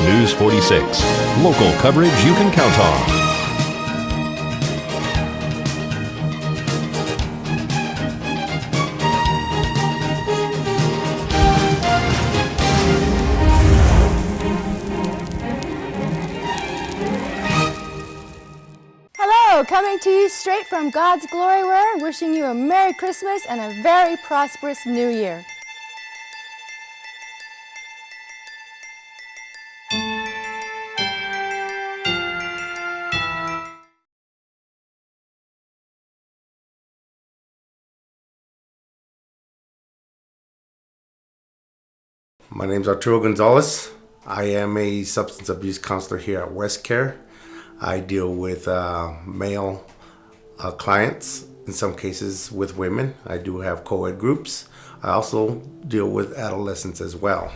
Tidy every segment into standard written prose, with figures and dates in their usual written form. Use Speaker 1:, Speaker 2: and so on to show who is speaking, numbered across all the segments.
Speaker 1: News 46. Local coverage you can count on.
Speaker 2: Coming to you straight from God's Glory Word, wishing you a Merry Christmas and a very prosperous New Year.
Speaker 3: My name is Arturo Gonzalez. I am a substance abuse counselor here at Westcare. I deal with male clients, in some cases with women. I do have co-ed groups. I also deal with adolescents as well.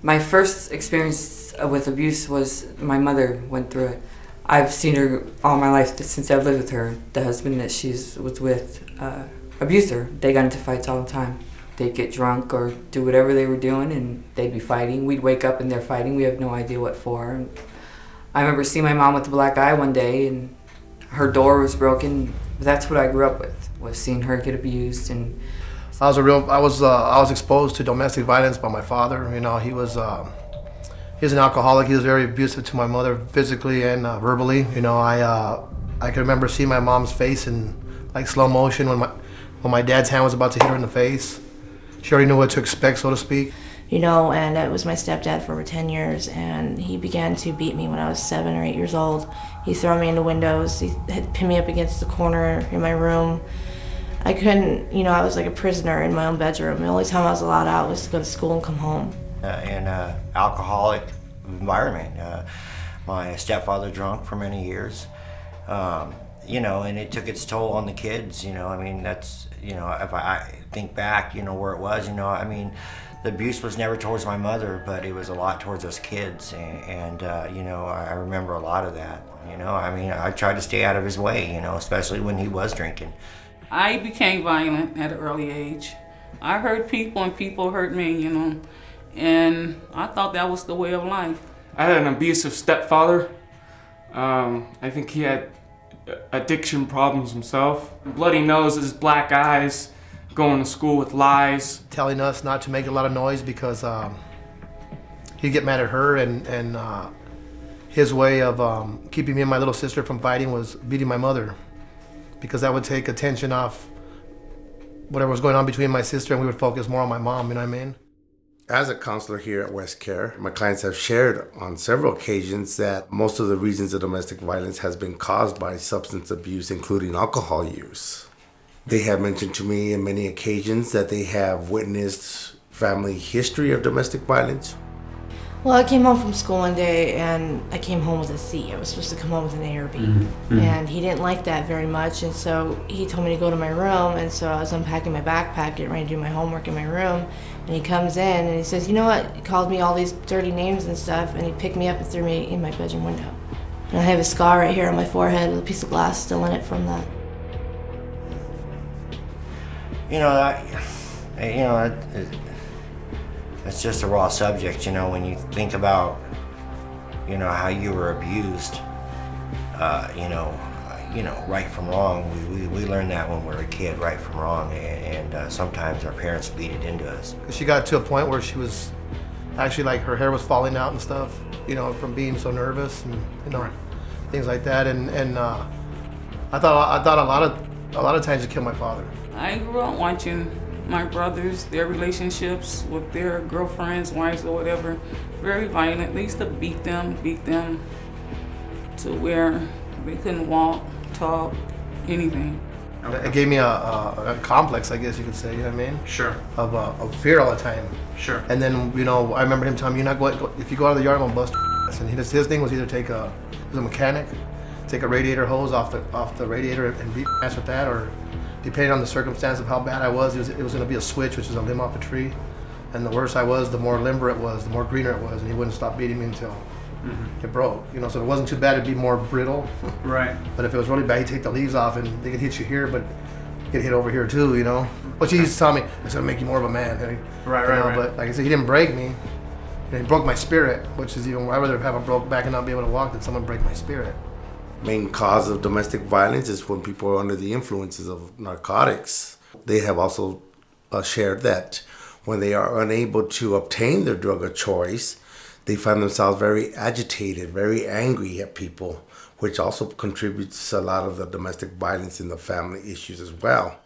Speaker 4: My first experience with abuse was my mother went through it. I've seen her all my life since I've lived with her. The husband that she was with abused her. They got into fights all the time. They'd get drunk or do whatever they were doing and they'd be fighting. We'd wake up and they're fighting. We have no idea what for. And I remember seeing my mom with a black eye one day and her door was broken. That's what I grew up with, was seeing her get abused. And
Speaker 5: I was exposed to domestic violence by my father. You know, he's an alcoholic. He was very abusive to my mother physically and verbally. You know, I can remember seeing my mom's face in like slow motion when my dad's hand was about to hit her in the face. She already knew what to expect, so to speak.
Speaker 6: You know, and it was my stepdad for over 10 years, and he began to beat me when I was 7 or 8 years old. He'd throw me into windows. He had pinned me up against the corner in my room. I couldn't, you know, I was like a prisoner in my own bedroom. The only time I was allowed out was to go to school and come home.
Speaker 7: In an alcoholic environment. My stepfather drank for many years. You know, and it took its toll on the kids, you know. I mean, that's, you know, if I think back, you know, where it was, you know, I mean, the abuse was never towards my mother, but it was a lot towards us kids, and you know, I remember a lot of that, you know. I mean, I tried to stay out of his way, you know, especially when he was drinking.
Speaker 8: I became violent at an early age. I hurt people and people hurt me, you know, and I thought that was the way of life.
Speaker 9: I had an abusive stepfather. I think he had addiction problems himself. Bloody noses, black eyes, going to school with lies.
Speaker 5: Telling us not to make a lot of noise because he'd get mad at her, and his way of keeping me and my little sister from fighting was beating my mother, because that would take attention off whatever was going on between my sister and we would focus more on my mom, you know what I mean?
Speaker 3: As a counselor here at Westcare, my clients have shared on several occasions that most of the reasons of domestic violence has been caused by substance abuse, including alcohol use. They have mentioned to me on many occasions that they have witnessed family history of domestic violence.
Speaker 6: Well, I came home from school one day and I came home with a C. I was supposed to come home with an A or B. Mm-hmm. And he didn't like that very much, and so he told me to go to my room, and so I was unpacking my backpack, getting ready to do my homework in my room, and he comes in and he says, you know what, he called me all these dirty names and stuff, and he picked me up and threw me in my bedroom window. And I have a scar right here on my forehead with a piece of glass still in it from that.
Speaker 7: You know, it's just a raw subject, you know, when you think about, you know, how you were abused, you know, right from wrong. We learn that when we're a kid, right from wrong, and sometimes our parents beat it into us.
Speaker 5: She got to a point where she was actually, like, her hair was falling out and stuff, you know, from being so nervous and, you know, things like that. And I thought a lot of times it killed my father.
Speaker 8: I grew up watching my brothers, their relationships with their girlfriends, wives, or whatever, very violent. They used to beat them to where they couldn't walk, talk, anything.
Speaker 5: It gave me a complex, I guess you could say, you know what I mean?
Speaker 9: Sure.
Speaker 5: Of fear all the time.
Speaker 9: Sure.
Speaker 5: And then, you know, I remember him telling me, if you go out of the yard, I'm gonna bust your ass. And his thing was either he was a mechanic, take a radiator hose off the radiator and beat your ass with that, or depending on the circumstance of how bad I was, it was going to be a switch, which is a limb off a tree. And the worse I was, the more limber it was, the more greener it was, and he wouldn't stop beating me until it broke. You know, so it wasn't too bad, it'd be more brittle.
Speaker 9: Right.
Speaker 5: But if it was really bad, he'd take the leaves off and they could hit you here, but get hit over here too, you know. But he used to tell me, it's going to make you more of a man.
Speaker 9: Right.
Speaker 5: But like I said, he didn't break me. And he broke my spirit, which is even, I'd rather have a broke back and not be able to walk than someone break my spirit.
Speaker 3: Main cause of domestic violence is when people are under the influences of narcotics. They have also shared that when they are unable to obtain their drug of choice, they find themselves very agitated, very angry at people, which also contributes to a lot of the domestic violence in the family issues as well.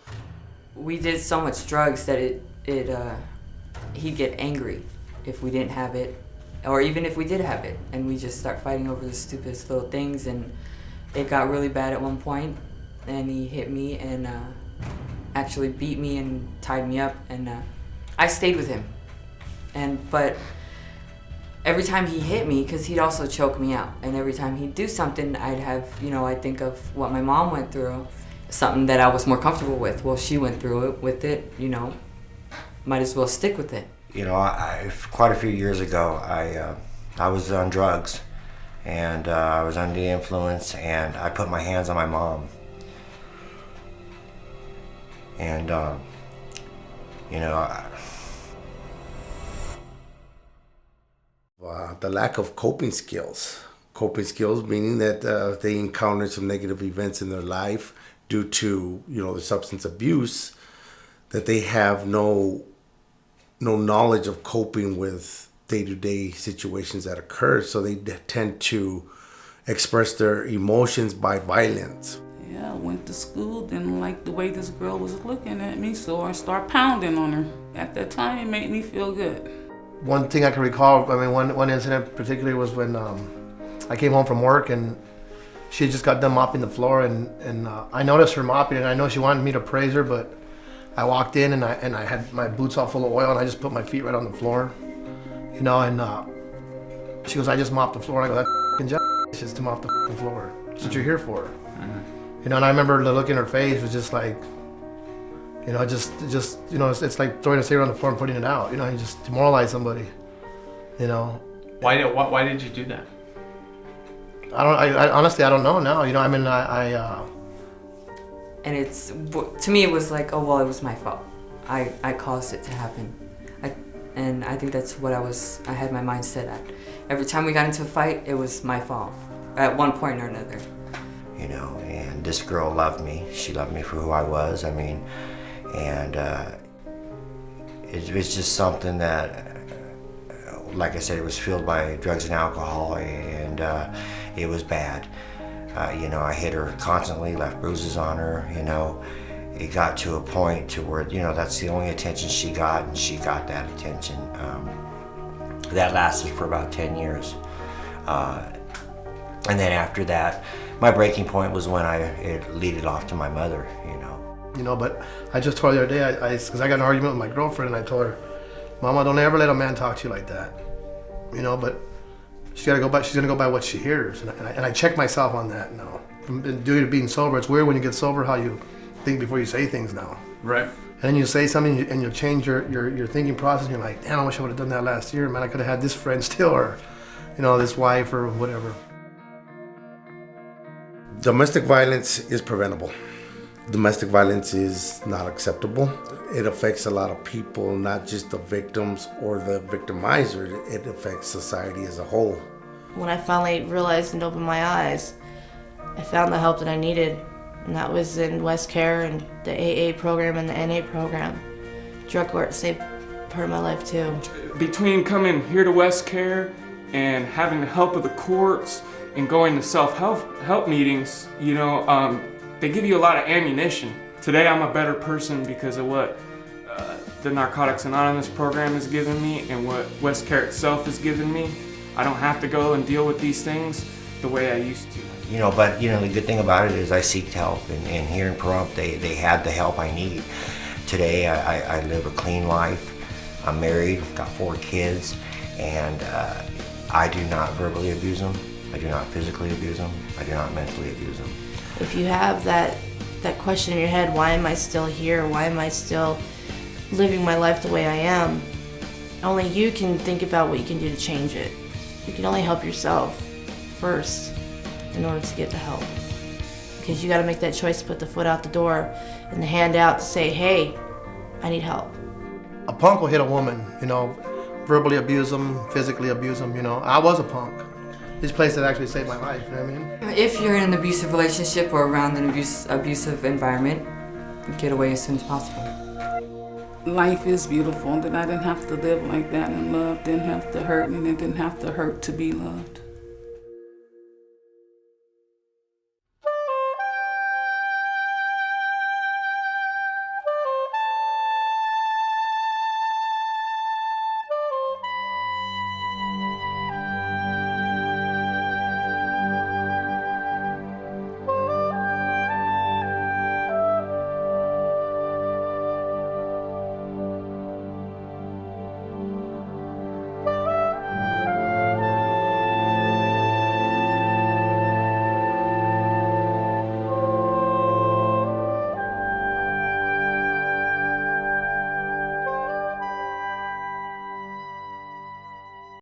Speaker 4: We did so much drugs that he'd get angry if we didn't have it, or even if we did have it, and we just start fighting over the stupidest little things. And it got really bad at one point, and he hit me and actually beat me and tied me up, and I stayed with him. But every time he hit me, because he'd also choke me out, and every time he'd do something, I'd think of what my mom went through, something that I was more comfortable with. Well, she went through it with it, might as well stick with it.
Speaker 7: Quite a few years ago, I was on drugs, and I was under the influence, and I put my hands on my mom. And,
Speaker 3: the lack of coping skills. Coping skills meaning that they encountered some negative events in their life due to, the substance abuse, that they have no knowledge of coping with day-to-day situations that occur, so they tend to express their emotions by violence.
Speaker 8: Yeah, I went to school, didn't like the way this girl was looking at me, so I started pounding on her. At that time, it made me feel good.
Speaker 5: One thing I can recall, one incident particularly was when I came home from work and she had just got done mopping the floor, and I noticed her mopping, and I know she wanted me to praise her, but I walked in and I had my boots all full of oil, and I just put my feet right on the floor, and she goes, "I just mopped the floor." And I go, "That f***ing job is just to mop the f***ing floor. That's what you're here for." Mm-hmm. And I remember the look in her face was just like, it's like throwing a cigarette on the floor and putting it out. You just demoralize somebody.
Speaker 10: Why did you do that?
Speaker 5: I honestly don't know now.
Speaker 4: And to me it was like, oh well, it was my fault. I caused it to happen. And I think that's what I had my mind set at. Every time we got into a fight, it was my fault at one point or another.
Speaker 7: And this girl loved me. She loved me for who I was. And it was just something that, like I said, it was fueled by drugs and alcohol, and it was bad. I hit her constantly, left bruises on her. It got to a point to where, that's the only attention she got, and she got that attention. That lasted for about 10 years. And then after that, my breaking point was when it leaded off to my mother,
Speaker 5: But I just told her the other day, because I got in an argument with my girlfriend, and I told her, "Mama, don't ever let a man talk to you like that." But she's gonna go by what she hears, and I check myself on that now. Due to being sober, it's weird when you get sober how you think before you say things now.
Speaker 10: Right.
Speaker 5: And then you say something and you change your thinking process, and you're like, "Damn, I wish I would have done that last year, man. I could have had this friend still, or this wife, or whatever."
Speaker 3: Domestic violence is preventable. Domestic violence is not acceptable. It affects a lot of people, not just the victims or the victimizer. It affects society as a whole.
Speaker 6: When I finally realized and opened my eyes, I found the help that I needed, and that was in Westcare and the AA program and the NA program. Drug court saved part of my life too.
Speaker 9: Between coming here to Westcare and having the help of the courts and going to self-help meetings, they give you a lot of ammunition. Today I'm a better person because of what the Narcotics Anonymous program has given me and what Westcare itself has given me. I don't have to go and deal with these things the way I used to.
Speaker 7: But the good thing about it is I seeked help, and here in Pahrump they had the help I need. Today I live a clean life. I'm married, got 4 kids, and I do not verbally abuse them. I do not physically abuse them. I do not mentally abuse them.
Speaker 6: If you have that question in your head, why am I still here? Why am I still living my life the way I am? Only you can think about what you can do to change it. You can only help yourself first in order to get the help. Because you got to make that choice to put the foot out the door and the hand out to say, "Hey, I need help."
Speaker 5: A punk will hit a woman, verbally abuse them, physically abuse them, you know. I was a punk. These places actually saved my life, you know what I mean?
Speaker 4: If you're in an abusive relationship or around an abusive environment, get away as soon as possible.
Speaker 8: Life is beautiful, that I didn't have to live like that, and love didn't have to hurt, and it didn't have to hurt to be loved.